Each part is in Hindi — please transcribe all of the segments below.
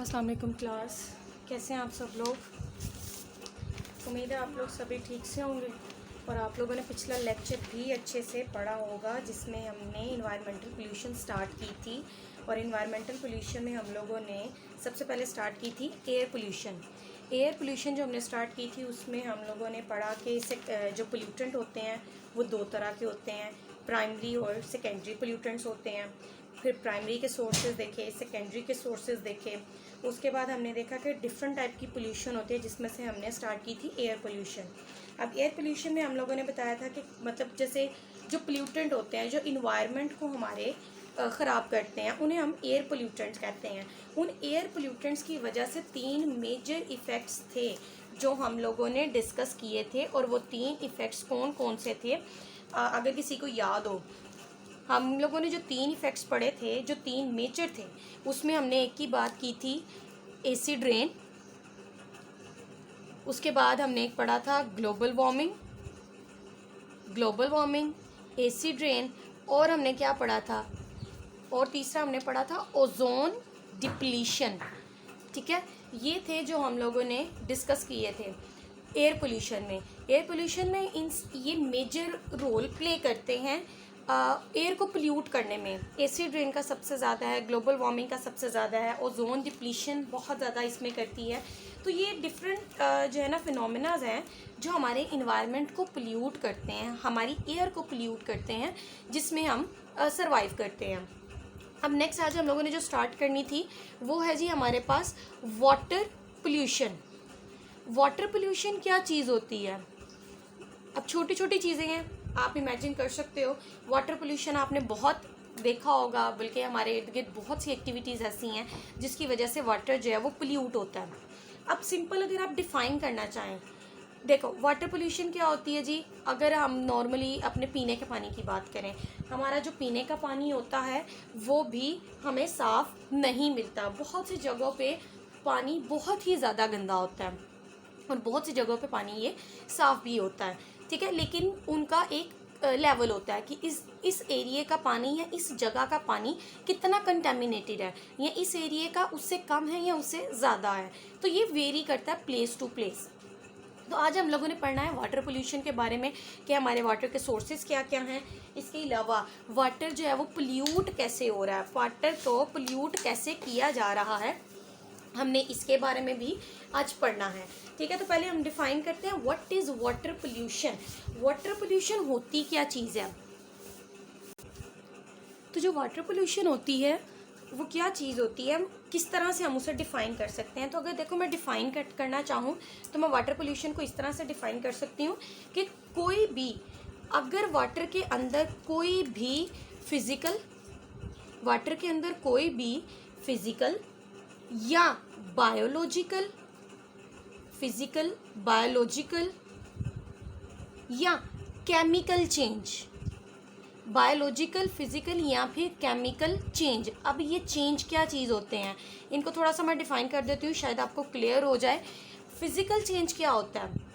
अस्सलाम वालेकुम क्लास, कैसे हैं आप सब लोग। उम्मीद है आप लोग सभी ठीक से होंगे और आप लोगों ने पिछला लेक्चर भी अच्छे से पढ़ा होगा जिसमें हमने इन्वायरमेंटल पोल्यूशन स्टार्ट की थी। और इन्वायरमेंटल पोल्यूशन में हम लोगों ने सबसे पहले स्टार्ट की थी एयर पोल्यूशन। एयर पोल्यूशन जो हमने स्टार्ट की थी उसमें हम लोगों ने पढ़ा कि इसे जो पोल्यूटेंट होते हैं वो दो तरह के होते हैं, प्राइमरी और सेकेंडरी पोल्यूटेंट्स होते हैं। फिर प्राइमरी के सोर्सेज देखे, सेकेंडरी के सोर्सेज देखे। उसके बाद हमने देखा कि डिफरेंट टाइप की पोल्यूशन होती है जिसमें से हमने स्टार्ट की थी एयर पोल्यूशन। अब एयर पोल्यूशन में हम लोगों ने बताया था कि मतलब जैसे जो पोल्यूटेंट होते हैं जो इन्वायरमेंट को हमारे ख़राब करते हैं उन्हें हम एयर पोल्यूटेंट्स कहते हैं। उन एयर पोल्यूटेंट्स की वजह से 3 मेजर इफ़ेक्ट्स थे जो हम लोगों ने डिस्कस किए थे। और वो 3 इफ़ेक्ट्स कौन कौन से थे, अगर किसी को याद हो। हम लोगों ने जो 3 इफ़ेक्ट्स पढ़े थे, जो 3 मेजर थे, उसमें हमने एक की बात की थी एसिड रेन। उसके बाद हमने एक पढ़ा था ग्लोबल वार्मिंग, एसिड रेन, और हमने क्या पढ़ा था, और तीसरा हमने पढ़ा था ओजोन डिप्लीशन। ठीक है, ये थे जो हम लोगों ने डिस्कस किए थे एयर पोल्यूशन में। एयर पोल्यूशन में ये मेजर रोल प्ले करते हैं एयर को पोल्यूट करने में। एसिड रेन का सबसे ज़्यादा है, ग्लोबल वार्मिंग का सबसे ज़्यादा है, ओजोन डिप्लीशन बहुत ज़्यादा इसमें करती है। तो ये डिफरेंट जो है ना फिनोमेनाज हैं जो हमारे इन्वायरमेंट को पोल्यूट करते हैं, हमारी एयर को पोल्यूट करते हैं, जिसमें हम सर्वाइव करते हैं। अब नेक्स्ट आज हम लोगों ने जो स्टार्ट करनी थी वो है जी हमारे पास वाटर पोल्यूशन। वाटर पोल्यूशन क्या चीज़ होती है। अब छोटी छोटी चीज़ें हैं, आप इमेजिन कर सकते हो। वाटर पोल्यूशन आपने बहुत देखा होगा, बल्कि हमारे इर्द गिर्द बहुत सी एक्टिविटीज़ ऐसी हैं जिसकी वजह से वाटर जो है वो पोल्यूट होता है। अब सिंपल अगर आप डिफ़ाइन करना चाहें, देखो वाटर पोल्यूशन क्या होती है जी। अगर हम नॉर्मली अपने पीने के पानी की बात करें, हमारा जो पीने का पानी होता है वो भी हमें साफ़ नहीं मिलता। बहुत सी जगहों पे पानी बहुत ही ज़्यादा गंदा होता है और बहुत सी जगहों पे पानी ये साफ़ भी होता है। ठीक है, लेकिन उनका एक लेवल होता है कि इस एरिया का पानी या इस जगह का पानी कितना कंटेमिनेटेड है, या इस एरिया का उससे कम है या उससे ज़्यादा है। तो ये वेरी करता है प्लेस टू प्लेस। तो आज हम लोगों ने पढ़ना है वाटर पोल्यूशन के बारे में कि हमारे वाटर के सोर्सेज क्या क्या हैं। इसके अलावा वाटर जो है वो पोल्यूट कैसे हो रहा है, वाटर को पोल्यूट कैसे किया जा रहा है, हमने इसके बारे में भी आज पढ़ना है। ठीक है, तो पहले हम डिफाइन करते हैं what is water pollution. Water pollution होती क्या चीज़ है। तो जो वाटर पोल्यूशन होती है वो क्या चीज़ होती है, किस तरह से हम उसे डिफ़ाइन कर सकते हैं। तो अगर देखो मैं डिफ़ाइन करना चाहूँ तो मैं वाटर पोल्यूशन को इस तरह से डिफ़ाइन कर सकती हूँ कि कोई भी, अगर वाटर के अंदर कोई भी फिज़िकल या बायोलॉजिकल या केमिकल चेंज, बायोलॉजिकल, फिजिकल या फिर केमिकल चेंज। अब ये चेंज क्या चीज़ होते हैं, इनको थोड़ा सा मैं डिफ़ाइन कर देती हूँ, शायद आपको क्लियर हो जाए। फिजिकल चेंज क्या होता है,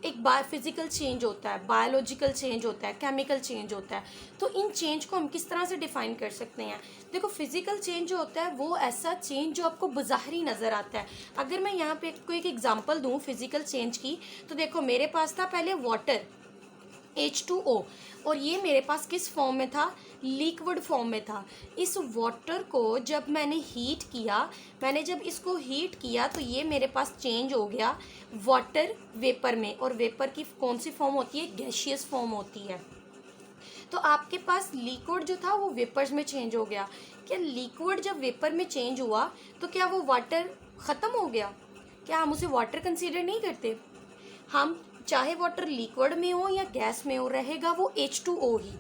एक फिजिकल चेंज होता है, बायोलॉजिकल चेंज होता है, केमिकल चेंज होता है। तो इन चेंज को हम किस तरह से डिफ़ाइन कर सकते हैं। देखो फिजिकल चेंज जो होता है वो ऐसा चेंज जो आपको बाहरी नज़र आता है। अगर मैं यहाँ पे कोई एक एग्जांपल दूँ फिजिकल चेंज की, तो देखो मेरे पास था पहले वाटर H2O, और ये मेरे पास किस फॉर्म में था, लिक्विड फॉर्म में था। इस वाटर को जब मैंने हीट किया, जब इसको हीट किया तो ये मेरे पास चेंज हो गया वाटर वेपर में। और वेपर की कौन सी फॉर्म होती है, गैसियस फॉर्म होती है। तो आपके पास लिक्विड जो था वो वेपर्स में चेंज हो गया। क्या लिक्विड जब वेपर में चेंज हुआ तो क्या वो वाटर ख़त्म हो गया, क्या हम उसे वाटर कंसीडर नहीं करते। हम चाहे वाटर लिक्विड में हो या गैस में हो, रहेगा वो H2O ही।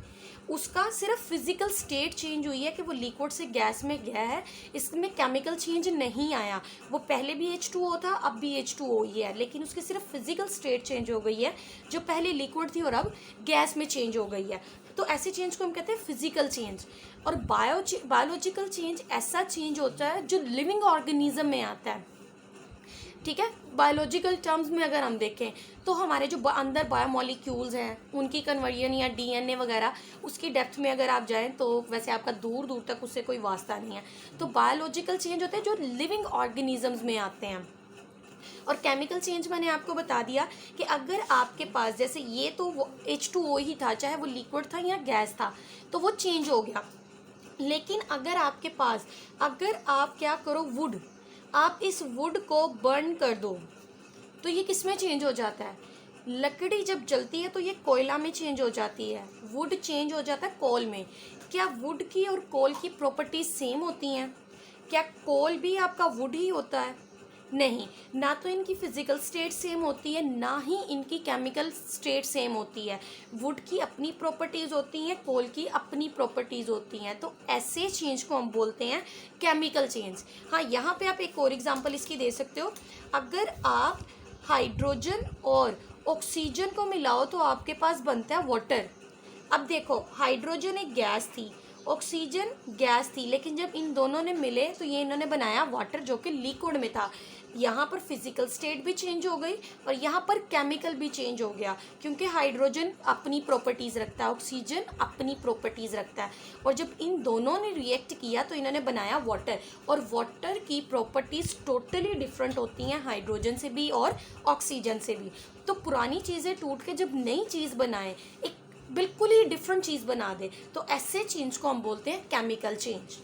उसका सिर्फ फिजिकल स्टेट चेंज हुई है कि वो लिक्विड से गैस में गया है, इसमें केमिकल चेंज नहीं आया। वो पहले भी H2O था, अब भी H2O ही है, लेकिन उसकी सिर्फ फिजिकल स्टेट चेंज हो गई है, जो पहले लिक्विड थी और अब गैस में चेंज हो गई है। तो ऐसे चेंज को हम कहते हैं फिजिकल चेंज। और बायोलॉजिकल चेंज ऐसा चेंज होता है जो लिविंग ऑर्गेनिज्म में आता है। ठीक है। बायोलॉजिकल टर्म्स में अगर हम देखें तो हमारे जो अंदर बायोमोलिक्यूल्स हैं उनकी कन्वर्जन या डीएनए वगैरह, उसकी डेप्थ में अगर आप जाएं तो वैसे आपका दूर दूर तक उससे कोई वास्ता नहीं है। तो बायोलॉजिकल चेंज होते हैं जो लिविंग ऑर्गेनिजम्स में आते हैं। और केमिकल चेंज मैंने आपको बता दिया कि अगर आपके पास, जैसे ये तो H2O ही था, चाहे वो लिक्विड था या गैस था, तो वो चेंज हो गया। लेकिन अगर आपके पास, अगर आप क्या करो, वुड, आप इस वुड को बर्न कर दो तो ये किस में चेंज हो जाता है? लकड़ी जब जलती है तो ये कोयला में चेंज हो जाती है, वुड चेंज हो जाता है कोल में। क्या वुड की और कोल की प्रॉपर्टीज सेम होती हैं? क्या कोल भी आपका वुड ही होता है? नहीं, ना तो इनकी फिजिकल स्टेट सेम होती है, ना ही इनकी केमिकल स्टेट सेम होती है। वुड की अपनी प्रॉपर्टीज़ होती हैं, कोल की अपनी प्रॉपर्टीज़ होती हैं। तो ऐसे चेंज को हम बोलते हैं केमिकल चेंज। हाँ, यहाँ पे आप एक और एग्जांपल इसकी दे सकते हो। अगर आप हाइड्रोजन और ऑक्सीजन को मिलाओ तो आपके पास बनता है वाटर। अब देखो, हाइड्रोजन एक गैस थी, ऑक्सीजन गैस थी, लेकिन जब इन दोनों ने मिले तो ये इन्होंने बनाया वाटर, जो कि लिक्विड में था। यहाँ पर फिजिकल स्टेट भी चेंज हो गई और यहाँ पर केमिकल भी चेंज हो गया, क्योंकि हाइड्रोजन अपनी प्रॉपर्टीज़ रखता है, ऑक्सीजन अपनी प्रॉपर्टीज़ रखता है। और जब इन दोनों ने रिएक्ट किया तो इन्होंने बनाया वाटर। और वाटर की प्रॉपर्टीज़ टोटली डिफरेंट होती हैं हाइड्रोजन से भी और ऑक्सीजन से भी। तो पुरानी चीज़ें टूट के जब नई चीज़ बनाए, एक बिल्कुल ही डिफरेंट चीज़ बना दे, तो ऐसे चेंज को हम बोलते हैं केमिकल चेंज।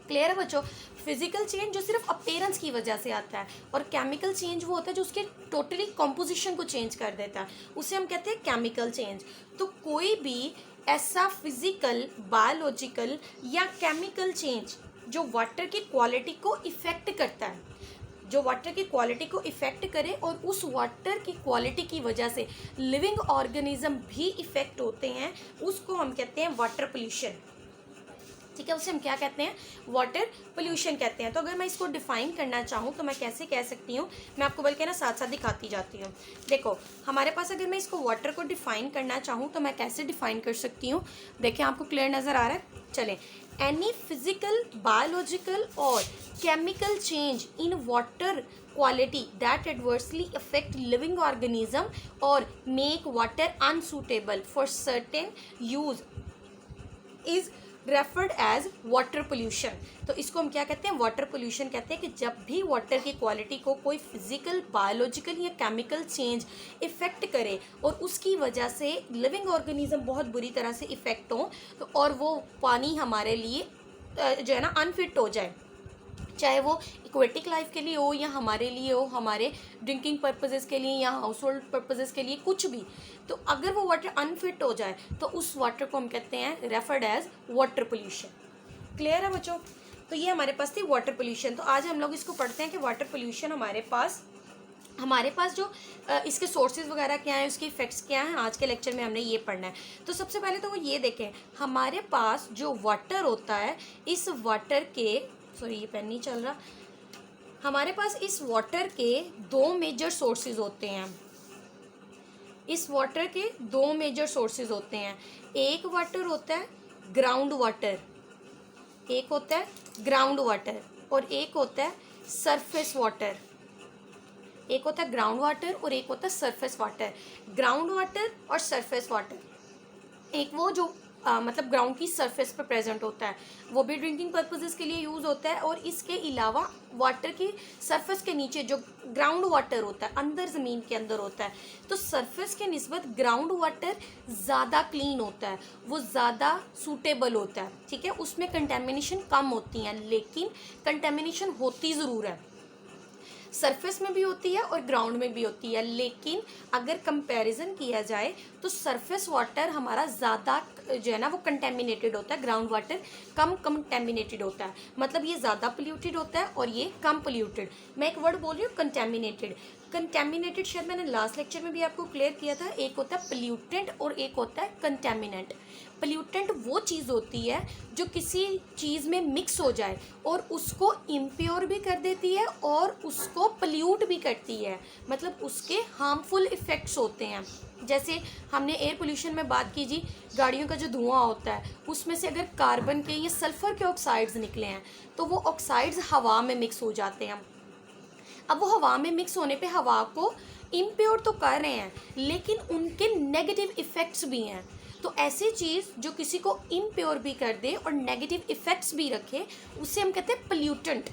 क्लियर है बच्चों? फिजिकल चेंज जो सिर्फ अपीयरेंस की वजह से आता है, और केमिकल चेंज वो होता है जो उसके टोटली कॉम्पोजिशन को चेंज कर देता है, उसे हम कहते हैं केमिकल चेंज। तो कोई भी ऐसा फिजिकल, बायोलॉजिकल या केमिकल चेंज जो वाटर की क्वालिटी को इफेक्ट करता है, जो वाटर की क्वालिटी को इफेक्ट करे और उस वाटर की क्वालिटी की वजह से लिविंग ऑर्गेनिज्म भी इफेक्ट होते हैं, उसको हम कहते हैं वाटर पोल्यूशन। ठीक है, उसे हम क्या कहते हैं? वाटर पोल्यूशन कहते हैं। तो अगर मैं इसको डिफाइन करना चाहूँ तो मैं कैसे कह सकती हूँ? मैं आपको बल्कि ना साथ साथ दिखाती जाती हूँ। देखो, हमारे पास अगर मैं इसको वाटर को डिफाइन करना चाहूँ तो मैं कैसे डिफाइन कर सकती हूँ? देखिए, आपको क्लियर नज़र आ रहा है? चलें, एनी फिजिकल, बायोलॉजिकल और chemical change in water quality that adversely affect living organism or make water unsuitable for certain use is referred as water pollution। तो इसको हम क्या कहते हैं? वाटर पोल्यूशन कहते हैं कि जब भी वाटर की क्वालिटी को कोई फिजिकल, बायोलॉजिकल या केमिकल चेंज इफेक्ट करे और उसकी वजह से लिविंग ऑर्गेनिज्म बहुत बुरी तरह से इफेक्ट हो, तो और वो पानी हमारे लिए जो है ना अनफिट हो जाए, चाहे वो एक्वेटिक लाइफ के लिए हो या हमारे लिए हो, हमारे ड्रिंकिंग पर्पसेस के लिए या हाउस होल्ड पर्पसेस के लिए, कुछ भी। तो अगर वो वाटर अनफिट हो जाए तो उस वाटर को हम कहते हैं referred as water pollution. Clear है बच्चों? तो ये हमारे पास थी वाटर पोल्यूशन। तो आज हम लोग इसको पढ़ते हैं कि वाटर पोल्यूशन हमारे पास जो इसके सोर्सेज वगैरह क्या हैं, उसके इफेक्ट्स क्या हैं, आज के लेक्चर में हमने ये पढ़ना है। तो सबसे पहले तो वो ये देखें, हमारे पास जो वाटर होता है, इस वाटर के, सॉरी ये पेन नहीं चल रहा, हमारे पास इस वाटर के दो मेजर सोर्सेज होते हैं। इस वाटर के दो मेजर सोर्सेज होते हैं। एक वाटर होता है ग्राउंड वाटर, एक होता है ग्राउंड वाटर और एक होता है सरफेस वाटर। एक होता है ग्राउंड वाटर और एक होता है सरफेस वाटर। ग्राउंड वाटर और सरफेस वाटर, एक वो जो मतलब ग्राउंड की सरफेस पर प्रेजेंट होता है, वो भी ड्रिंकिंग पर्पसेस के लिए यूज़ होता है। और इसके अलावा वाटर की सरफेस के नीचे जो ग्राउंड वाटर होता है, अंदर ज़मीन के अंदर होता है, तो सरफेस के निस्बत ग्राउंड वाटर ज़्यादा क्लीन होता है, वो ज़्यादा सूटेबल होता है। ठीक है, उसमें कंटेमिनेशन कम होती हैं, लेकिन कंटेमिनेशन होती ज़रूर है, सरफेस में भी होती है और ग्राउंड में भी होती है। लेकिन अगर कंपैरिजन किया जाए तो सरफेस वाटर हमारा ज़्यादा जो है ना वो कंटेमिनेटेड होता है, ग्राउंड वाटर कम कंटेमिनेटेड होता है। मतलब ये ज़्यादा पोल्यूटेड होता है और ये कम पोल्यूटेड। मैं एक वर्ड बोल रही हूँ, कंटेमिनेटेड। कंटेमिनेटेड शायद मैंने लास्ट लेक्चर में भी आपको क्लियर किया था, एक होता है पोल्यूटेंट और एक होता है कंटेमिनेंट। पोल्यूटेंट वो चीज़ होती है जो किसी चीज़ में मिक्स हो जाए और उसको इम्प्योर भी कर देती है और उसको पोल्यूट भी करती है, मतलब उसके हार्मफुल इफ़ेक्ट्स होते हैं। जैसे हमने एयर पोल्यूशन में बात की जी, गाड़ियों का जो धुआं होता है उसमें से अगर कार्बन के या सल्फ़र के ऑक्साइड्स निकले हैं तो वो ऑक्साइड्स हवा में मिक्स हो जाते हैं। अब वो हवा में मिक्स होने पे हवा को इम्प्योर तो कर रहे हैं, लेकिन उनके नेगेटिव इफ़ेक्ट्स भी हैं। तो ऐसी चीज़ जो किसी को इम्प्योर भी कर दे और नेगेटिव इफ़ेक्ट्स भी रखे, उसे हम कहते हैं पोल्यूटेंट।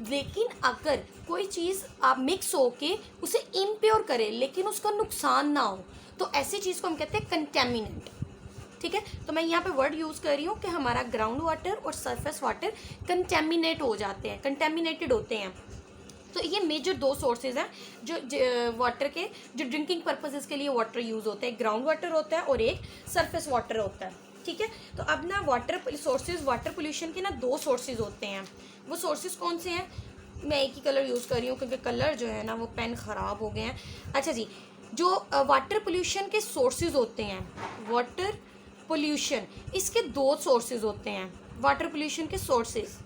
लेकिन अगर कोई चीज़ आप मिक्स होके उसे इम्प्योर करे लेकिन उसका नुकसान ना हो, तो ऐसी चीज़ को हम कहते हैं कंटेमिनेंट। ठीक है, तो मैं यहाँ पे वर्ड यूज़ कर रही हूँ कि हमारा ग्राउंड वाटर और सरफेस वाटर कंटेमिनेट हो जाते हैं, कंटेमिनेटेड होते हैं। तो ये मेजर दो सोर्सेज हैं जो वाटर के, जो ड्रिंकिंग पर्पसेस के लिए वाटर यूज़ होते हैं। ग्राउंड वाटर होता है और एक सरफेस वाटर होता है। ठीक है, तो अब ना वाटर सोर्सेज, वाटर पोल्यूशन के ना दो सोर्सेज होते हैं। वो सोर्सेज कौन से हैं? मैं एक ही कलर यूज़ कर रही हूँ क्योंकि कलर जो है ना वो पेन ख़राब हो गए हैं। अच्छा जी, जो वाटर पोल्यूशन के सोर्सेज होते हैं, वाटर पोल्यूशन, इसके दो सोर्सेज होते हैं। वाटर पोल्यूशन के सोर्सेज,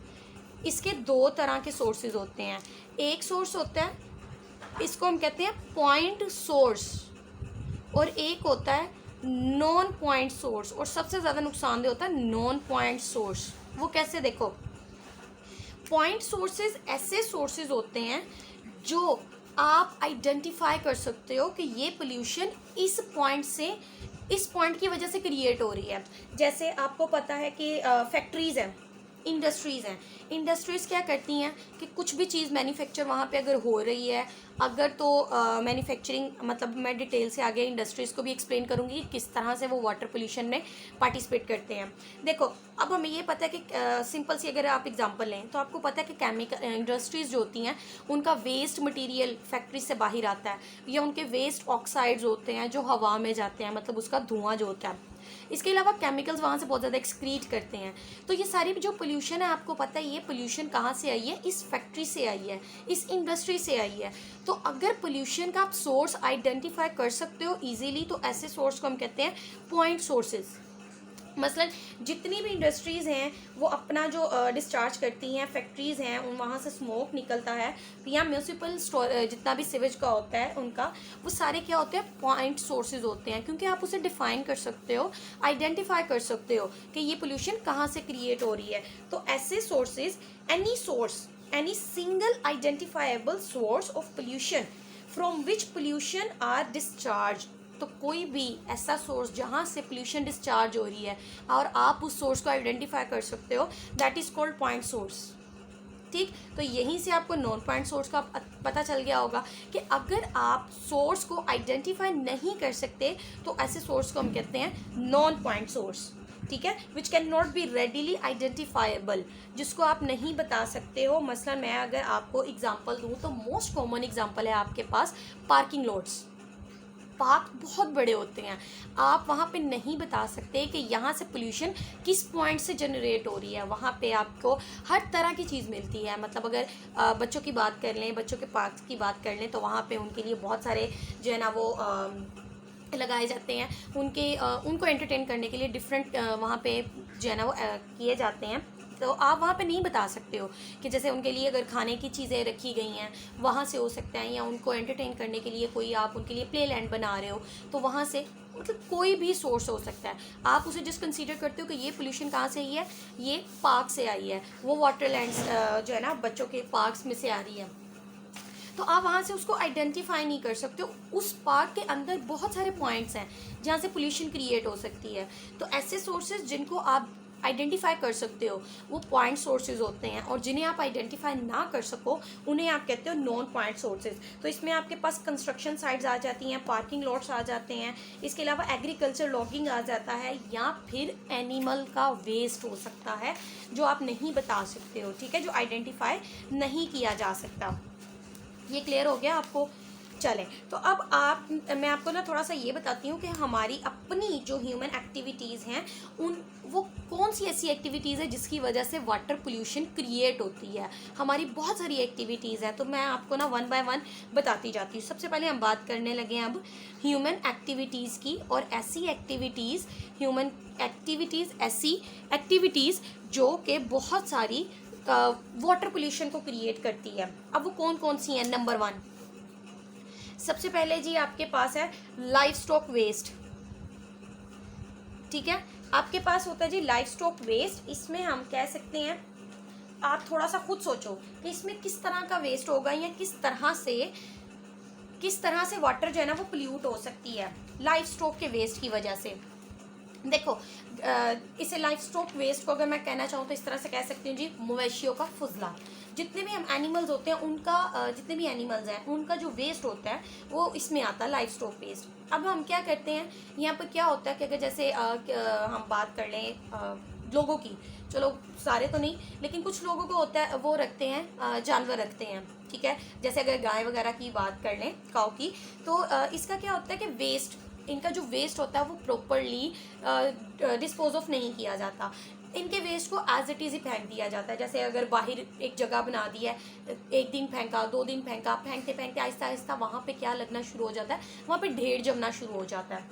इसके दो तरह के सोर्सेज होते हैं। एक सोर्स होता है, इसको हम कहते हैं पॉइंट सोर्स, और एक होता है नॉन पॉइंट सोर्स। और सबसे ज़्यादा नुकसानदेह होता है नॉन पॉइंट सोर्स। वो कैसे? देखो, पॉइंट सोर्सेज ऐसे सोर्सेज होते हैं जो आप आइडेंटिफाई कर सकते हो कि ये पोल्यूशन इस पॉइंट से, इस पॉइंट की वजह से क्रिएट हो रही है। जैसे आपको पता है कि फैक्ट्रीज़ हैं, इंडस्ट्रीज़ हैं। इंडस्ट्रीज़ क्या करती हैं कि कुछ भी चीज़ मैन्युफैक्चर वहाँ पे अगर हो रही है, अगर तो मैन्युफैक्चरिंग, मतलब मैं डिटेल से आगे इंडस्ट्रीज़ को भी एक्सप्लेन करूँगी कि किस तरह से वो वाटर पोल्यूशन में पार्टिसिपेट करते हैं। देखो, अब हमें ये पता है कि सिंपल सी अगर आप एग्जांपल लें तो आपको पता है कि केमिकल इंडस्ट्रीज़ जो होती हैं उनका वेस्ट मटेरियल फैक्ट्री से बाहर आता है, या उनके वेस्ट ऑक्साइड्स होते हैं जो हवा में जाते हैं, मतलब उसका धुआं जो होता है। इसके अलावा केमिकल्स वहाँ से बहुत ज़्यादा एक्सक्रीट करते हैं। तो ये सारी जो पोल्यूशन है, आपको पता है ये पोल्यूशन कहाँ से आई है? इस फैक्ट्री से आई है, इस इंडस्ट्री से आई है। तो अगर पोल्यूशन का आप सोर्स आइडेंटिफाई कर सकते हो ईजीली, तो ऐसे सोर्स को हम कहते हैं पॉइंट सोर्सेज। मसलन जितनी भी इंडस्ट्रीज़ हैं वो अपना जो डिस्चार्ज करती हैं, फैक्ट्रीज़ हैं, उन वहाँ से स्मोक निकलता है, या म्यूनसिपल जितना भी सीवेज का होता है उनका, वो सारे क्या होते हैं? पॉइंट सोर्सेज होते हैं। क्योंकि आप उसे डिफाइन कर सकते हो, आइडेंटिफाई कर सकते हो कि ये पोल्यूशन कहाँ से क्रिएट हो रही है। तो ऐसे sources, any source, any single identifiable source of pollution from which pollution are discharge. तो कोई भी ऐसा सोर्स जहाँ से पोल्यूशन डिस्चार्ज हो रही है और आप उस सोर्स को आइडेंटिफाई कर सकते हो, that is called point source. ठीक, तो यहीं से आपको नॉन पॉइंट सोर्स का पता चल गया होगा कि अगर आप सोर्स को आइडेंटिफाई नहीं कर सकते तो ऐसे सोर्स को हम कहते हैं नॉन पॉइंट सोर्स। ठीक है, which can not be readily identifiable, जिसको आप नहीं बता सकते हो। मसलन मैं अगर आपको एग्जांपल दूं तो मोस्ट कॉमन एग्जांपल है आपके पास पार्किंग लॉट्स। पार्क बहुत बड़े होते हैं, आप वहाँ पे नहीं बता सकते कि यहाँ से पोल्यूशन किस पॉइंट से जनरेट हो रही है। वहाँ पे आपको हर तरह की चीज़ मिलती है। मतलब अगर बच्चों की बात कर लें, बच्चों के पार्क की बात कर लें, तो वहाँ पे उनके लिए बहुत सारे जो है ना वो लगाए जाते हैं। उनको एंटरटेन करने के लिए डिफरेंट वहाँ पे जो है ना वो किए जाते हैं। तो आप वहाँ पे नहीं बता सकते हो कि जैसे उनके लिए अगर खाने की चीज़ें रखी गई हैं वहाँ से हो सकता है, या उनको एंटरटेन करने के लिए कोई आप उनके लिए प्ले लैंड बना रहे हो तो वहाँ से, मतलब कोई भी सोर्स हो सकता है। आप उसे जस्ट कंसीडर करते हो कि ये पोल्यूशन कहाँ से आई है, ये पार्क से आई है, वो वाटर लैंड्स जो है ना बच्चों के पार्क्स में से आ रही है। तो आप वहाँ से उसको आइडेंटिफाई नहीं कर सकते हो। उस पार्क के अंदर बहुत सारे पॉइंट्स हैं जहाँ से पोल्यूशन क्रिएट हो सकती है। तो ऐसे सोर्सेज जिनको आप आइडेंटिफाई कर सकते हो वो पॉइंट सोर्सेज होते हैं, और जिन्हें आप आइडेंटिफाई ना कर सको उन्हें आप कहते हो नॉन पॉइंट सोर्सेज। तो इसमें आपके पास कंस्ट्रक्शन साइट्स आ जाती हैं, पार्किंग लॉट्स आ जाते हैं, इसके अलावा एग्रीकल्चर लॉगिंग आ जाता है, या फिर एनिमल का वेस्ट हो सकता है जो आप नहीं बता सकते हो। ठीक है, जो आइडेंटिफाई नहीं किया जा सकता। ये क्लियर हो गया आपको? चलें, तो अब मैं आपको ना थोड़ा सा ये बताती हूँ कि हमारी अपनी जो ह्यूमन एक्टिविटीज़ हैं वो कौन सी ऐसी एक्टिविटीज़ है जिसकी वजह से वाटर पोल्यूशन क्रिएट होती है। हमारी बहुत सारी एक्टिविटीज़ हैं, तो मैं आपको ना वन बाय वन बताती जाती हूँ। सबसे पहले हम बात करने लगे हैं अब ह्यूमन एक्टिविटीज़ की, और ऐसी एक्टिविटीज़, ह्यूमन एक्टिविटीज़, ऐसी एक्टिविटीज़ जो कि बहुत सारी वाटर पोल्यूशन को क्रिएट करती है। अब वो कौन कौन सी हैं? नंबर 1, सबसे पहले जी आपके पास है लाइफ स्टॉक वेस्ट। ठीक है, आपके पास होता है जी लाइफ स्टॉक वेस्ट। इसमें हम कह सकते हैं आप थोड़ा सा खुद सोचो कि इसमें किस तरह का वेस्ट होगा या किस तरह से वाटर जो है ना वो पोल्यूट हो सकती है लाइफ स्टॉक के वेस्ट की वजह से। देखो इसे लाइफ स्टॉक वेस्ट को अगर मैं कहना चाहूँ तो इस तरह से कह सकती हूँ जी, मवेशियों का फुजला। जितने भी हम एनिमल्स होते हैं उनका जितने भी एनिमल्स हैं उनका जो वेस्ट होता है वो इसमें आता है, लाइफ स्टॉक वेस्ट। अब हम क्या करते हैं, यहाँ पर क्या होता है कि अगर जैसे हम बात कर लें लोगों की, चलो सारे तो नहीं, लेकिन कुछ लोगों को होता है वो रखते हैं जानवर रखते हैं, ठीक है। जैसे अगर गाय वगैरह की बात कर लें, काऊ की, तो इसका क्या होता है कि वेस्ट, इनका जो वेस्ट होता है वो प्रॉपरली डिस्पोज ऑफ नहीं किया जाता। इनके वेस्ट को एज इट इज़ ही फेंक दिया जाता है। जैसे अगर बाहर एक जगह बना दी है, एक दिन फेंका, 2 दिन फेंका, फेंकते फेंकते आहिस्ता आहिस्ता वहाँ पे क्या लगना शुरू हो जाता है, वहाँ पे ढेर जमना शुरू हो जाता है।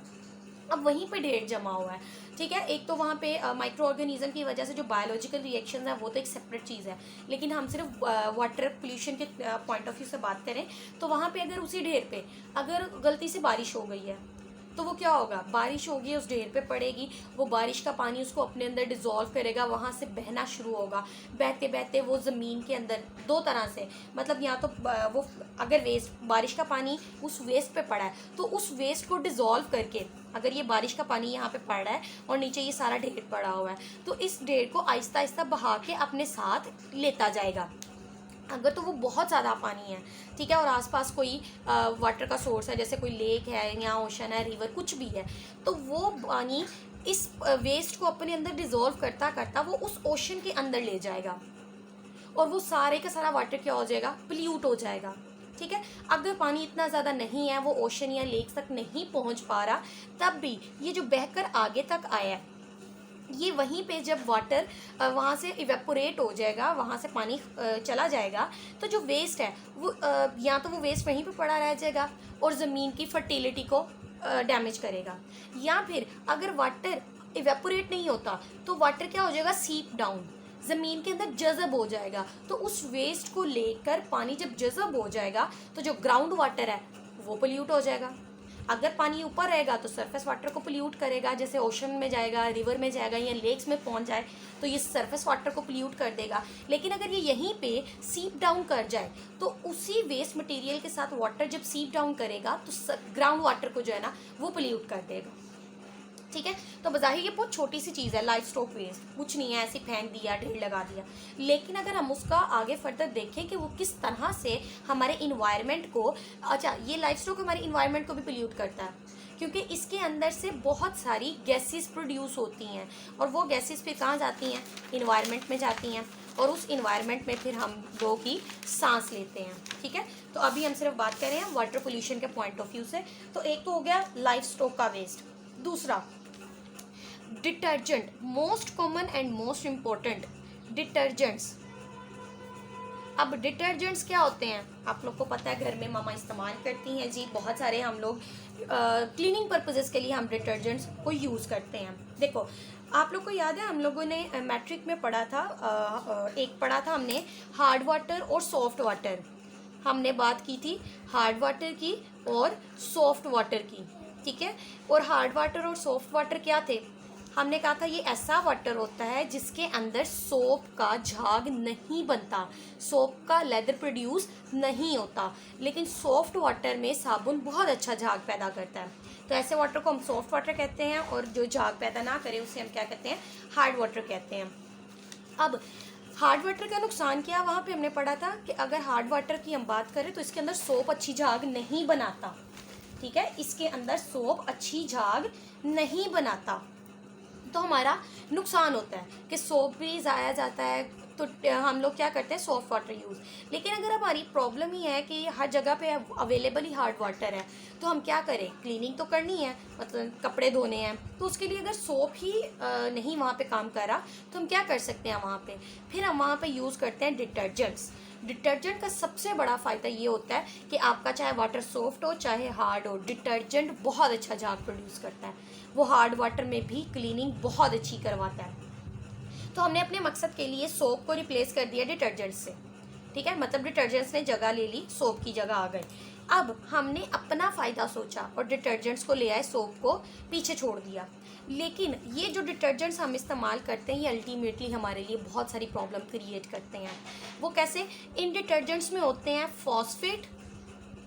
अब वहीं पे ढेर जमा हुआ है, ठीक है। एक तो वहाँ पे माइक्रो ऑर्गेनिज्म की वजह से जो बायोलॉजिकल रिएक्शंस है वो तो एक सेपरेट चीज़ है, लेकिन हम सिर्फ वाटर पोल्यूशन के पॉइंट ऑफ व्यू से बात करें तो वहाँ पे अगर उसी ढेर पे अगर गलती से बारिश हो गई है तो वो क्या होगा, बारिश होगी, उस ढेर पे पड़ेगी, वो बारिश का पानी उसको अपने अंदर डिजोल्व करेगा, वहाँ से बहना शुरू होगा। बहते बहते वो ज़मीन के अंदर 2 तरह से, मतलब या तो वो अगर वेस्ट, बारिश का पानी उस वेस्ट पे पड़ा है तो उस वेस्ट को डिजोल्व करके, अगर ये बारिश का पानी यहाँ पे पड़ रहा है और नीचे ये सारा ढेर पड़ा हुआ है, तो इस ढेर को आहिस्ता आहिस्ता बहा के अपने साथ लेता जाएगा। अगर तो वो बहुत ज़्यादा पानी है, ठीक है, और आसपास कोई वाटर का सोर्स है, जैसे कोई लेक है या ओशन है, रिवर, कुछ भी है, तो वो पानी इस वेस्ट को अपने अंदर डिजोल्व करता करता वो उस ओशन के अंदर ले जाएगा और वो सारे का सारा वाटर क्या हो जाएगा, पोल्यूट हो जाएगा, ठीक है। अगर पानी इतना ज़्यादा नहीं है, वो ओशन या लेक तक नहीं पहुंच पा रहा, तब भी ये जो बहकर आगे तक आया है, ये वहीं पे जब वाटर वहाँ से इवेपोरेट हो जाएगा, वहाँ से पानी चला जाएगा, तो जो वेस्ट है वो या तो वो वेस्ट वहीं पे पड़ा रह जाएगा और ज़मीन की फर्टिलिटी को डैमेज करेगा, या फिर अगर वाटर इवेपोरेट नहीं होता तो वाटर क्या हो जाएगा, सीप डाउन, ज़मीन के अंदर जज़ब हो जाएगा। तो उस वेस्ट को लेकर पानी जब जज़ब हो जाएगा तो जो ग्राउंड वाटर है वो पोल्यूट हो जाएगा। अगर पानी ऊपर रहेगा तो सरफेस वाटर को पोल्यूट करेगा, जैसे ओशन में जाएगा, रिवर में जाएगा या लेक्स में पहुंच जाए तो ये सरफेस वाटर को पोल्यूट कर देगा। लेकिन अगर ये यहीं पे सीप डाउन कर जाए तो उसी वेस्ट मटेरियल के साथ वाटर जब सीप डाउन करेगा तो ग्राउंड वाटर को जो है ना वो पोल्यूट कर देगा, ठीक है। तो बज़ाहिर ये बहुत छोटी सी चीज़ है, लाइफ स्टॉक वेस्ट, कुछ नहीं है, ऐसे फेंक दिया, ढेर लगा दिया। लेकिन अगर हम उसका आगे फर्दर देखें कि वो किस तरह से हमारे इन्वायरमेंट को, अच्छा ये लाइफ स्टॉक हमारे इन्वायरमेंट को भी पोल्यूट करता है, क्योंकि इसके अंदर से बहुत सारी गैसेस प्रोड्यूस होती हैं और वो गैसेस फिर कहाँ जाती हैं, इन्वायरमेंट में जाती हैं और उस इन्वायरमेंट में फिर हम लोग की सांस लेते हैं, ठीक है। तो अभी हम सिर्फ बात कर रहे हैं वाटर पोल्यूशन के पॉइंट ऑफ व्यू से। तो एक तो हो गया लाइफ स्टॉक का वेस्ट, दूसरा detergent, most common and most important detergents. अब डिटर्जेंट्स क्या होते हैं, आप लोग को पता है, घर में मामा इस्तेमाल करती हैं जी, बहुत सारे हम लोग क्लीनिंग पर्पसेस के लिए हम डिटर्जेंट्स को यूज़ करते हैं। देखो आप लोग को याद है, हम लोगों ने मैट्रिक में पढ़ा था, एक पढ़ा था हमने हार्ड वाटर और सॉफ्ट वाटर, हमने बात की थी हार्ड वाटर की और सॉफ्ट वाटर की, ठीक है। और हार्ड वाटर और सॉफ्ट वाटर क्या थे, हमने कहा था ये ऐसा वाटर होता है जिसके अंदर सोप का झाग नहीं बनता, सोप का लेदर प्रोड्यूस नहीं होता, लेकिन सॉफ्ट वाटर में साबुन बहुत अच्छा झाग पैदा करता है। तो ऐसे वाटर को हम सॉफ्ट वाटर कहते हैं और जो झाग पैदा ना करे उसे हम क्या कहते हैं, हार्ड वाटर कहते हैं। अब हार्ड वाटर का नुकसान क्या, वहाँ पे हमने पढ़ा था कि अगर हार्ड वाटर की हम बात करें तो इसके अंदर सोप अच्छी झाग नहीं बनाता, ठीक है, इसके अंदर सोप अच्छी झाग नहीं बनाता, तो हमारा नुकसान होता है कि सोप भी ज़ाया जाता है, तो हम लोग क्या करते हैं, सॉफ्ट वाटर यूज़। लेकिन अगर हमारी प्रॉब्लम ही है कि हर जगह पे अवेलेबल ही हार्ड वाटर है, तो हम क्या करें, क्लीनिंग तो करनी है, मतलब कपड़े धोने हैं, तो उसके लिए अगर सोप ही नहीं वहाँ पे काम कर रहा तो हम क्या कर सकते हैं वहाँ पे, फिर हम वहाँ पे यूज़ करते हैं डिटर्जेंट्स। डिटर्जेंट का सबसे बड़ा फ़ायदा ये होता है कि आपका चाहे वाटर सॉफ्ट हो चाहे हार्ड हो, डिटर्जेंट बहुत अच्छा झाग प्रोड्यूस करता है, वो हार्ड वाटर में भी क्लीनिंग बहुत अच्छी करवाता है। तो हमने अपने मकसद के लिए सोप को रिप्लेस कर दिया डिटर्जेंट से, ठीक है, मतलब डिटर्जेंट्स ने जगह ले ली, सोप की जगह आ गए। अब हमने अपना फ़ायदा सोचा और डिटर्जेंट्स को ले आए, सोप को पीछे छोड़ दिया। लेकिन ये जो डिटर्जेंट्स हम इस्तेमाल करते हैं ये अल्टीमेटली हमारे लिए बहुत सारी प्रॉब्लम क्रिएट करते हैं। वो कैसे? इन डिटर्जेंट्स में होते हैं फॉस्फेट,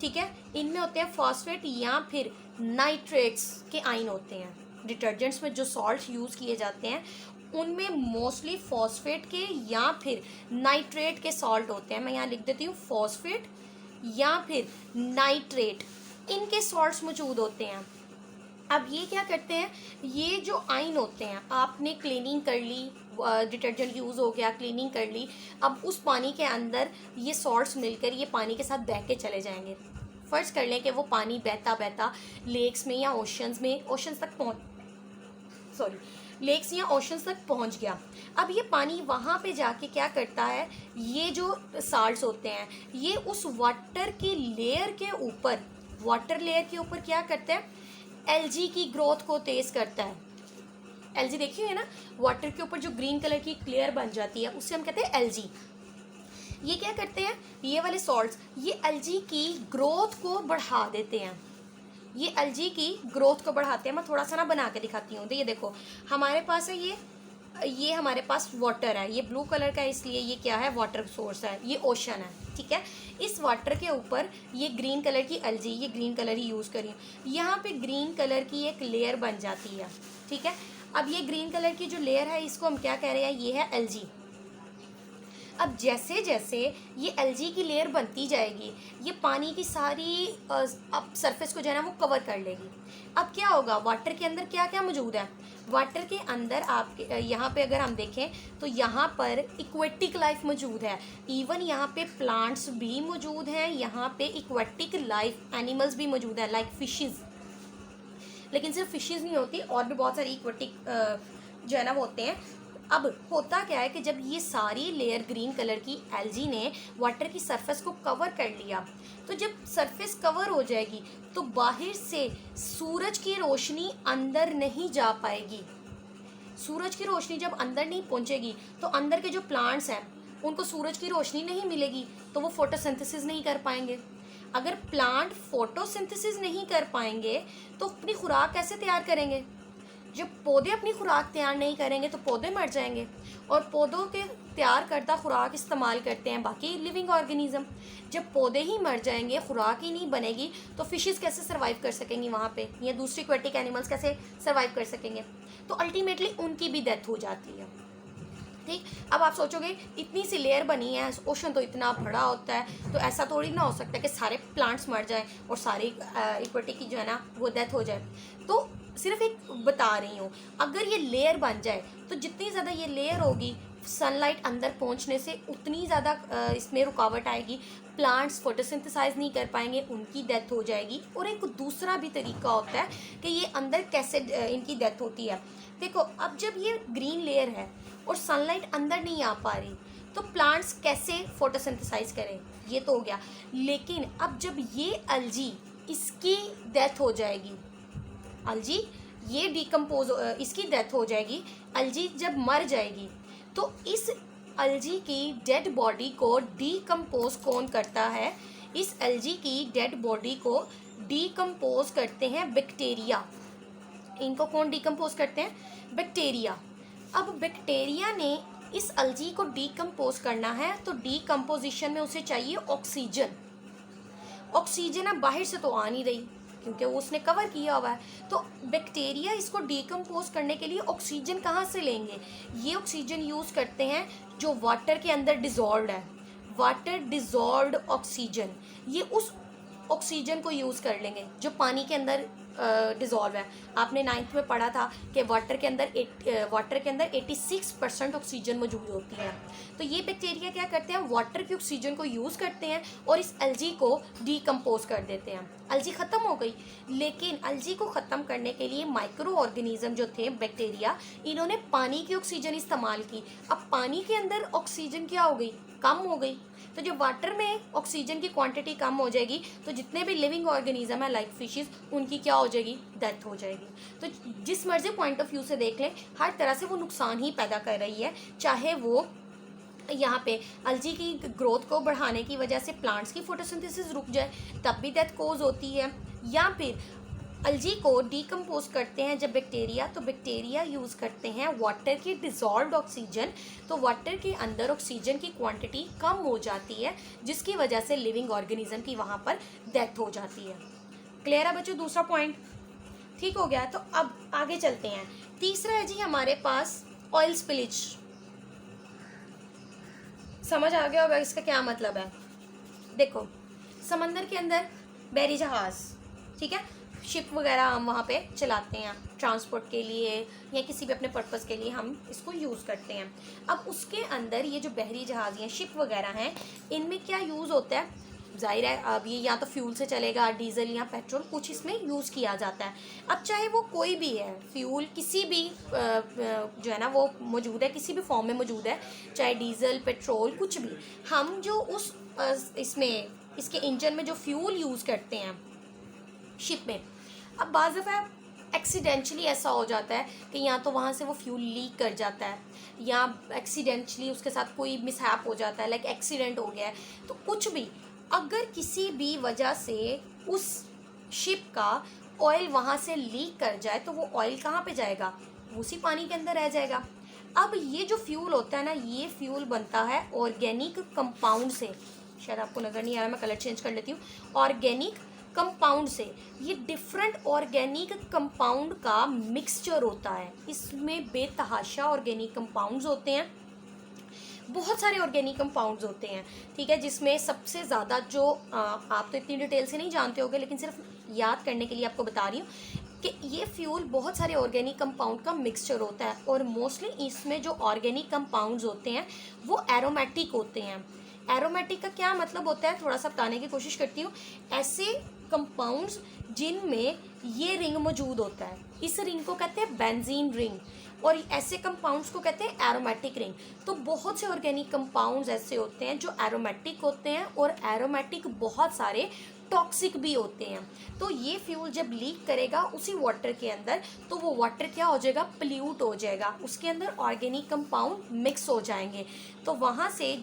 ठीक है, इनमें होते हैं फॉस्फेट या फिर नाइट्रेट्स के आयन होते हैं। डिटर्जेंट्स में जो सॉल्ट यूज़ किए जाते हैं उनमें मोस्टली फॉस्फेट के या फिर नाइट्रेट के सॉल्ट होते हैं। मैं यहाँ लिख देती हूँ फॉस्फेट या फिर नाइट्रेट, इनके सॉल्ट्स मौजूद होते हैं। अब ये क्या करते हैं, ये जो आयन होते हैं, आपने क्लीनिंग कर ली, डिटर्जेंट यूज़ हो गया, क्लीनिंग कर ली, अब उस पानी के अंदर ये सॉल्ट्स मिलकर ये पानी के साथ बह के चले जाएंगे। फ़र्ज़ कर लें कि वो पानी बहता बहता लेक्स में या ओशंस या ओशंस तक पहुंच गया। अब ये पानी वहाँ पे जाके क्या करता है, ये जो साल्ट्स होते हैं ये उस वाटर की लेयर के ऊपर, वाटर लेयर के ऊपर क्या करता है, एलजी की ग्रोथ को तेज़ करता है। एलजी देखिए है ना, वाटर के ऊपर जो ग्रीन कलर की लेयर बन जाती है उसे हम कहते हैं एलजी। ये क्या करते हैं, ये वाले सॉल्ट्स ये एलजी की ग्रोथ को बढ़ा देते हैं, ये एलजी की ग्रोथ को बढ़ाते हैं। मैं थोड़ा सा ना बना के दिखाती हूँ। तो ये देखो हमारे पास है ये हमारे पास वाटर है, ये ब्लू कलर का है इसलिए ये क्या है, वाटर सोर्स है, ये ओशन है, ठीक है। इस वाटर के ऊपर ये ग्रीन कलर की एलजी, ये ग्रीन कलर ही यूज़ करी, यहाँ पे ग्रीन कलर की एक लेयर बन जाती है, ठीक है। अब ये ग्रीन कलर की जो लेयर है इसको हम क्या कह रहे हैं, ये है एलजी। अब जैसे जैसे ये एलजी की लेयर बनती जाएगी ये पानी की सारी अब सरफेस को जो है ना वो कवर कर लेगी। अब क्या होगा, वाटर के अंदर क्या क्या मौजूद है, वाटर के अंदर आपके यहाँ पे अगर हम देखें तो यहाँ पर इक्वेटिक लाइफ मौजूद है, इवन यहाँ पे प्लांट्स भी मौजूद हैं, यहाँ पे इक्वेटिक लाइफ एनिमल्स भी मौजूद है लाइक फिशेस। लेकिन सिर्फ फिशेस नहीं होती, और भी बहुत सारी इक्वेटिक जो है ना वो होते हैं। अब होता क्या है कि जब ये सारी लेयर ग्रीन कलर की एलजी ने वाटर की सरफेस को कवर कर लिया, तो जब सरफेस कवर हो जाएगी तो बाहर से सूरज की रोशनी अंदर नहीं जा पाएगी। सूरज की रोशनी जब अंदर नहीं पहुंचेगी तो अंदर के जो प्लांट्स हैं उनको सूरज की रोशनी नहीं मिलेगी, तो वो फोटोसिंथेसिस नहीं कर पाएंगे। अगर प्लांट फोटोसिंथेसिस नहीं कर पाएंगे तो अपनी खुराक कैसे तैयार करेंगे? जब पौधे अपनी खुराक तैयार नहीं करेंगे तो पौधे मर जाएंगे, और पौधों के तैयार करता खुराक इस्तेमाल करते हैं बाकी लिविंग ऑर्गेनिज्म। जब पौधे ही मर जाएंगे, खुराक ही नहीं बनेगी, तो फिशेस कैसे सर्वाइव कर सकेंगी वहाँ पे, या दूसरे एक्वेटिक एनिमल्स कैसे सर्वाइव कर सकेंगे? तो अल्टीमेटली उनकी भी डेथ हो जाती है, ठीक। अब आप सोचोगे इतनी सी लेयर बनी है, ओशन तो इतना बड़ा होता है, तो ऐसा थोड़ी ना हो सकता है कि सारे प्लांट्स मर जाएं और सारी इक्वेटिक की जो है ना वो डेथ हो जाए। तो सिर्फ एक बता रही हूँ, अगर ये लेयर बन जाए तो जितनी ज़्यादा ये लेयर होगी सनलाइट अंदर पहुँचने से उतनी ज़्यादा इसमें रुकावट आएगी, प्लांट्स फोटोसिंथेसाइज नहीं कर पाएंगे, उनकी डेथ हो जाएगी। और एक दूसरा भी तरीका होता है कि ये अंदर कैसे इनकी डेथ होती है। देखो अब जब ये ग्रीन लेयर है और सनलाइट अंदर नहीं आ पा रही तो प्लांट्स कैसे फोटोसिंथेसाइज करें, ये तो हो गया। लेकिन अब जब ये एलजी इसकी डेथ हो जाएगी, एलजी ये डिकम्पोज, इसकी डेथ हो जाएगी, एलजी जब मर जाएगी तो इस एलजी की डेड बॉडी को डिकम्पोज कौन करता है? इस एलजी की डेड बॉडी को डिकम्पोज करते हैं बैक्टीरिया। इनको कौन डिकम्पोज करते हैं? बैक्टीरिया। अब बैक्टीरिया ने इस एलजी को डिकम्पोज करना है तो डिकम्पोजिशन में उसे चाहिए ऑक्सीजन। ऑक्सीजन अब बाहर से तो आ नहीं रही क्योंकि वो उसने कवर किया हुआ है, तो बैक्टीरिया इसको डिकम्पोज करने के लिए ऑक्सीजन कहाँ से लेंगे? ये ऑक्सीजन यूज़ करते हैं जो वाटर के अंदर डिज़ोल्व है, वाटर डिज़ोल्व्ड ऑक्सीजन। ये उस ऑक्सीजन को यूज़ कर लेंगे जो पानी के अंदर डिज़ोल्व है। आपने 9th में पढ़ा था कि वाटर के अंदर 86% ऑक्सीजन मौजूद होती है। तो ये बैक्टीरिया क्या करते हैं, वाटर की ऑक्सीजन को यूज़ करते हैं और इस एलजी को डिकम्पोज कर देते हैं। एलजी ख़त्म हो गई, लेकिन एलजी को ख़त्म करने के लिए माइक्रो ऑर्गेनिज्म जो थे बैक्टीरिया, इन्होंने पानी की ऑक्सीजन इस्तेमाल की। अब पानी के अंदर ऑक्सीजन क्या हो गई, कम हो गई। तो जब वाटर में ऑक्सीजन की क्वांटिटी कम हो जाएगी तो जितने भी लिविंग ऑर्गेनिज्म है लाइक फिशेस, उनकी क्या हो जाएगी, डेथ हो जाएगी। तो जिस मर्जी पॉइंट ऑफ व्यू से देख लें, हर तरह से वो नुकसान ही पैदा कर रही है। चाहे वो यहाँ पे एलजी की ग्रोथ को बढ़ाने की वजह से प्लांट्स की फोटोसिंथेसिस रुक जाए तब भी डेथ कोज होती है, या फिर अलजी को डीकम्पोज करते हैं जब बैक्टीरिया, तो बैक्टीरिया यूज़ करते हैं वाटर की डिज़ोल्व्ड ऑक्सीजन, तो वाटर के अंदर ऑक्सीजन की क्वांटिटी कम हो जाती है जिसकी वजह से लिविंग ऑर्गेनिज्म की वहाँ पर डेथ हो जाती है। क्लियर है बच्चों दूसरा पॉइंट? ठीक हो गया। तो अब आगे चलते हैं। तीसरा है जी हमारे पास ऑयल स्पिलिज। समझ आ गया होगा इसका क्या मतलब है। देखो समंदर के अंदर बहरी जहाज़, ठीक है, शिप वगैरह हम वहाँ पे चलाते हैं ट्रांसपोर्ट के लिए या किसी भी अपने पर्पस के लिए हम इसको यूज़ करते हैं। अब उसके अंदर ये जो बहरी जहाज़ हैं, शिप वगैरह हैं, इनमें क्या यूज़ होता है? जाहिर है अब ये या तो फ्यूल से चलेगा, डीजल या पेट्रोल, कुछ इसमें यूज़ किया जाता है। अब चाहे वो कोई भी है, फ्यूल किसी भी जो है ना वो मौजूद है, किसी भी फॉर्म में मौजूद है, चाहे डीजल पेट्रोल कुछ भी, हम जो उस इसमें इसके इंजन में जो फ्यूल यूज़ करते हैं शिप में, अब बाज़ दफ़ा एक्सीडेंटली ऐसा हो जाता है कि या तो वहाँ से वो फ्यूल लीक कर जाता है या एक्सीडेंटली उसके साथ कोई मिसहैप हो जाता है, लाइक एक्सीडेंट हो गया है, तो कुछ भी अगर किसी भी वजह से उस शिप का ऑयल वहाँ से लीक कर जाए तो वो ऑयल कहाँ पे जाएगा? उसी पानी के अंदर रह जाएगा। अब ये जो फ्यूल होता है ना, ये फ्यूल बनता है ऑर्गेनिक कंपाउंड से। शायद आपको नज़र नहीं आ रहा, मैं कलर चेंज कर लेती हूँ। ऑर्गेनिक कंपाउंड से, ये डिफरेंट ऑर्गेनिक कंपाउंड का मिक्सचर होता है। इसमें बेतहाशा ऑर्गेनिक कंपाउंड्स होते हैं, बहुत सारे ऑर्गेनिक कंपाउंड्स होते हैं, ठीक है, जिसमें सबसे ज़्यादा जो आप तो इतनी डिटेल से नहीं जानते होगे, लेकिन सिर्फ याद करने के लिए आपको बता रही हूँ कि ये फ्यूल बहुत सारे ऑर्गेनिक कंपाउंड का मिक्सचर होता है और मोस्टली इसमें जो ऑर्गेनिक कंपाउंड्स होते हैं वो एरोमेटिक होते हैं। एरोमेटिक का क्या मतलब होता है, थोड़ा सा बताने की कोशिश करती हूँ। ऐसे कंपाउंड्स जिनमें ये रिंग मौजूद होता है, इस रिंग को कहते हैं बेंजीन रिंग, और ऐसे कंपाउंड्स को कहते हैं एरोमेटिक रिंग। तो बहुत से ऑर्गेनिक कंपाउंड्स ऐसे होते हैं जो एरोमेटिक होते हैं और एरोमेटिक बहुत सारे टॉक्सिक भी होते हैं। तो ये फ्यूल जब लीक करेगा उसी वाटर के अंदर, तो वो वाटर क्या हो जाएगा? पोल्यूट हो जाएगा, उसके अंदर ऑर्गेनिक कंपाउंड मिक्स हो जाएंगे, तो वहाँ से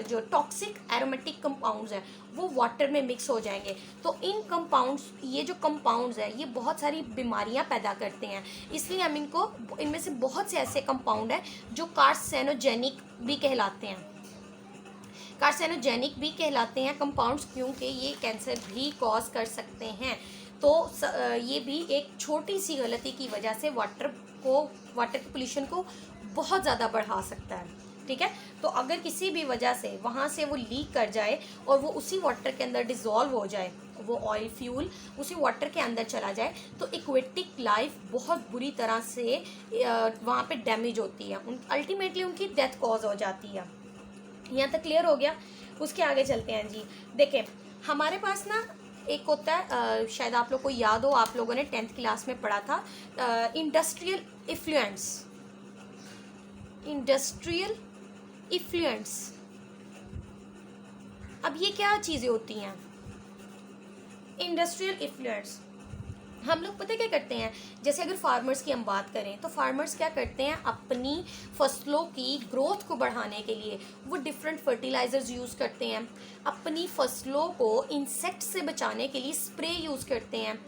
जो टॉक्सिक एरोमेटिक कंपाउंड्स हैं वो वाटर में मिक्स हो जाएंगे। तो इन कंपाउंड्स, ये जो कंपाउंड्स हैं ये बहुत सारी बीमारियां पैदा करते हैं, इसलिए हम इनको, इनमें से बहुत से ऐसे कंपाउंड हैं जो कार्सिनोजेनिक भी कहलाते हैं। कार्सिनोजेनिक भी कहलाते हैं कंपाउंड्स, क्योंकि ये कैंसर भी कॉज कर सकते हैं। तो ये भी एक छोटी सी गलती की वजह से वाटर के पोल्यूशन को बहुत ज़्यादा बढ़ा सकता है, ठीक है। तो अगर किसी भी वजह से वहाँ से वो लीक कर जाए और वो उसी वाटर के अंदर डिज़ोल्व हो जाए, वो ऑयल फ्यूल उसी वाटर के अंदर चला जाए, तो एक्वेटिक लाइफ बहुत बुरी तरह से वहाँ पे डैमेज होती है, अल्टीमेटली उनकी डेथ कॉज हो जाती है। यहाँ तक क्लियर हो गया? उसके आगे चलते हैं जी। देखें हमारे पास ना एक होता है, शायद आप लोग को याद हो, आप लोगों ने 10th क्लास में पढ़ा था, इंडस्ट्रियल इफ्लुएंस। इंडस्ट्रियल इफ्लुएंस, अब ये क्या चीज़ें होती हैं? इंडस्ट्रियल इफ्लुएंस, हम लोग पता क्या करते हैं, जैसे अगर फार्मर्स की हम बात करें तो फार्मर्स क्या करते हैं, अपनी फसलों की ग्रोथ को बढ़ाने के लिए वो डिफरेंट फर्टिलाइजर्स यूज़ करते हैं, अपनी फसलों को इंसेक्ट से बचाने के लिए स्प्रे यूज़ करते हैं,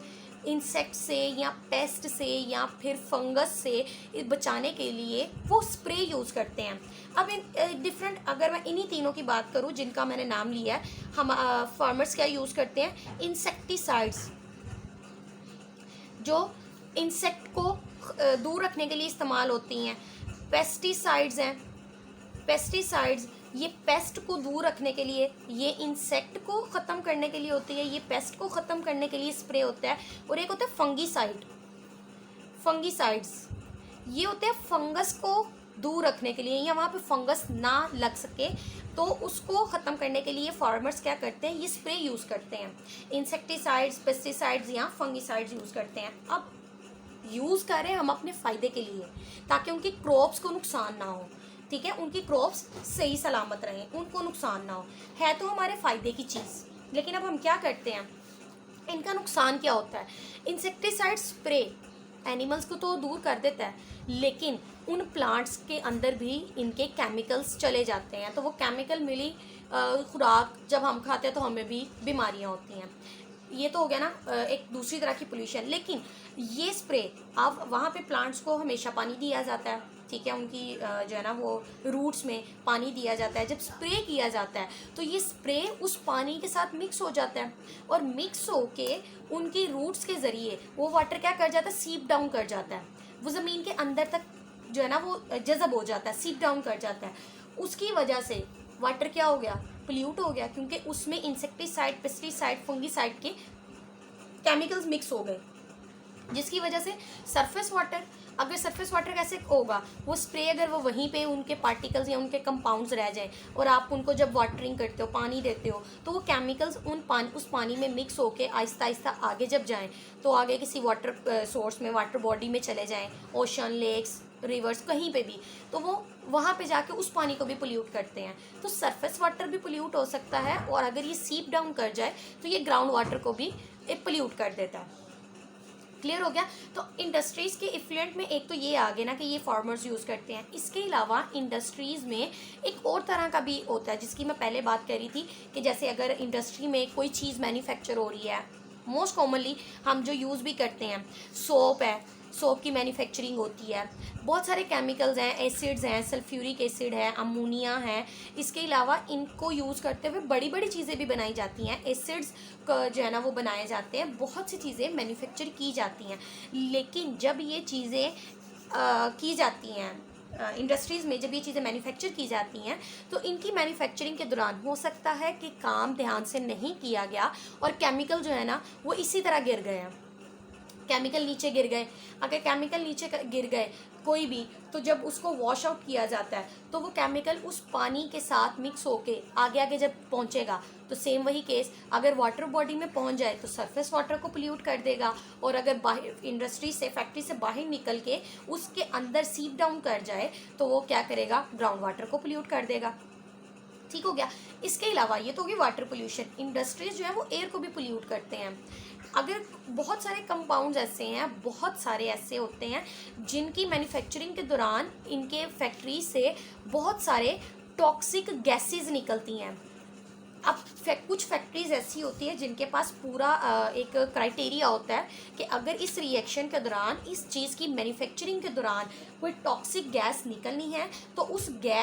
इंसेक्ट से या पेस्ट से या फिर फंगस से बचाने के लिए वो स्प्रे यूज़ करते हैं। अब इन डिफरेंट, अगर मैं इन्हीं तीनों की बात करूँ जिनका मैंने नाम लिया है, हम फार्मर्स क्या यूज़ करते हैं? इंसेक्टिसाइड्स, जो इंसेक्ट को दूर रखने के लिए इस्तेमाल होती हैं। पेस्टिसाइड्स हैं, पेस्टिसाइड्स ये पेस्ट को दूर रखने के लिए, ये इंसेक्ट को ख़त्म करने के लिए होती है, ये पेस्ट को ख़त्म करने के लिए स्प्रे होता है। और एक होता है फंगीसाइड, फंगीसाइड्स ये होते हैं फंगस को दूर रखने के लिए, या वहाँ पे फंगस ना लग सके तो उसको ख़त्म करने के लिए फार्मर्स क्या करते हैं? ये स्प्रे यूज़ करते हैं। इंसेक्टिसाइड्स, पेस्टिसाइड्स या फंगीसाइड्स यूज़ करते हैं। अब यूज़ करें हम अपने फ़ायदे के लिए, ताकि उनकी क्रॉप्स को नुकसान ना हो, ठीक है, उनकी क्रॉप्स सही सलामत रहें, उनको नुकसान ना हो, है तो हमारे फ़ायदे की चीज़। लेकिन अब हम क्या करते हैं, इनका नुकसान क्या होता है? इंसेक्टिसाइड स्प्रे एनिमल्स को तो दूर कर देता है, लेकिन उन प्लांट्स के अंदर भी इनके केमिकल्स चले जाते हैं, तो वो केमिकल मिली खुराक जब हम खाते हैं तो हमें भी बीमारियां होती हैं। ये तो हो गया ना एक दूसरी तरह की पोल्यूशन। लेकिन ये स्प्रे, अब वहाँ पे प्लांट्स को हमेशा पानी दिया जाता है, ठीक है, उनकी जो है ना वो रूट्स में पानी दिया जाता है। जब स्प्रे किया जाता है तो ये स्प्रे उस पानी के साथ मिक्स हो जाता है, और मिक्स होके उनकी रूट्स के ज़रिए वो वाटर क्या कर जाता है, सीप डाउन कर जाता है, वो ज़मीन के अंदर तक जो है ना वो जज़ब हो जाता है, सीप डाउन कर जाता है। उसकी वजह से वाटर क्या हो गया, पोल्यूट हो गया, क्योंकि उसमें इंसेक्टिसाइड, पेस्टिसाइड, फंगिसाइड के केमिकल्स मिक्स हो गए, जिसकी वजह से सरफेस वाटर, अगर सरफेस वाटर कैसे होगा, वो स्प्रे अगर वो वहीं पे उनके पार्टिकल्स या उनके कंपाउंड्स रह जाए, और आप उनको जब वाटरिंग करते हो, पानी देते हो, तो वो केमिकल्स उस पानी में मिक्स होके आहिस्ता आहिस्ता आगे जब जाएं, तो आगे किसी वाटर सोर्स में, वाटर बॉडी में चले जाएं, ओशन, लेक्स, रिवर्स, कहीं पे भी, तो वो वहाँ पे जाके उस पानी को भी पोल्यूट करते हैं। तो सरफेस वाटर भी पोल्यूट हो सकता है, और अगर ये सीप डाउन कर जाए तो ये ग्राउंड वाटर को भी पोल्यूट कर देता है। क्लियर हो गया। तो इंडस्ट्रीज़ के इफ्लुएंट में एक तो ये आ गया ना कि ये फार्मर्स यूज़ करते हैं। इसके अलावा इंडस्ट्रीज़ में एक और तरह का भी होता है, जिसकी मैं पहले बात करी थी, कि जैसे अगर इंडस्ट्री में कोई चीज़ मैन्युफैक्चर हो रही है, मोस्ट कॉमनली हम जो यूज़ भी करते हैं, सोप है, सोप की मैन्युफैक्चरिंग होती है, बहुत सारे केमिकल्स हैं, एसिड्स हैं, सल्फ्यूरिक एसिड है, अमोनिया है। इसके अलावा इनको यूज़ करते हुए बड़ी बड़ी चीज़ें भी बनाई जाती हैं, एसिड्स जो है ना वो बनाए जाते हैं, बहुत सी चीज़ें मैन्युफैक्चर की जाती हैं। लेकिन जब ये चीज़ें की जाती हैं इंडस्ट्रीज़ में, जब ये चीज़ें मैन्युफैक्चर की जाती हैं, तो इनकी मैन्युफैक्चरिंग के दौरान हो सकता है कि काम ध्यान से नहीं किया गया, और केमिकल जो है ना वो इसी तरह गिर गए हैं, केमिकल नीचे गिर गए। अगर केमिकल नीचे गिर गए कोई भी, तो जब उसको वॉश आउट किया जाता है, तो वो केमिकल उस पानी के साथ मिक्स होके आगे आगे जब पहुंचेगा, तो सेम वही केस, अगर वाटर बॉडी में पहुंच जाए तो सरफेस वाटर को पोल्यूट कर देगा, और अगर बाहर इंडस्ट्री से, फैक्ट्री से बाहर निकल के उसके अंदर सीप डाउन कर जाए, तो वो क्या करेगा, ग्राउंड वाटर को पोल्यूट कर देगा। ठीक हो गया। इसके अलावा ये तो होगी वाटर पोल्यूशन। इंडस्ट्रीज जो है वो एयर को भी पोल्यूट करते हैं। अगर बहुत सारे कंपाउंड्स ऐसे हैं, बहुत सारे ऐसे होते हैं जिनकी मैन्युफैक्चरिंग के दौरान इनके फैक्ट्री से बहुत सारे टॉक्सिक गैसेस निकलती हैं। अब कुछ फैक्ट्रीज ऐसी होती है जिनके पास पूरा एक क्राइटेरिया होता है कि अगर इस रिएक्शन के दौरान, इस चीज़ की मैन्युफैक्चरिंग के दौरान कोई टॉक्सिक गैस निकलनी है, तो उस गैस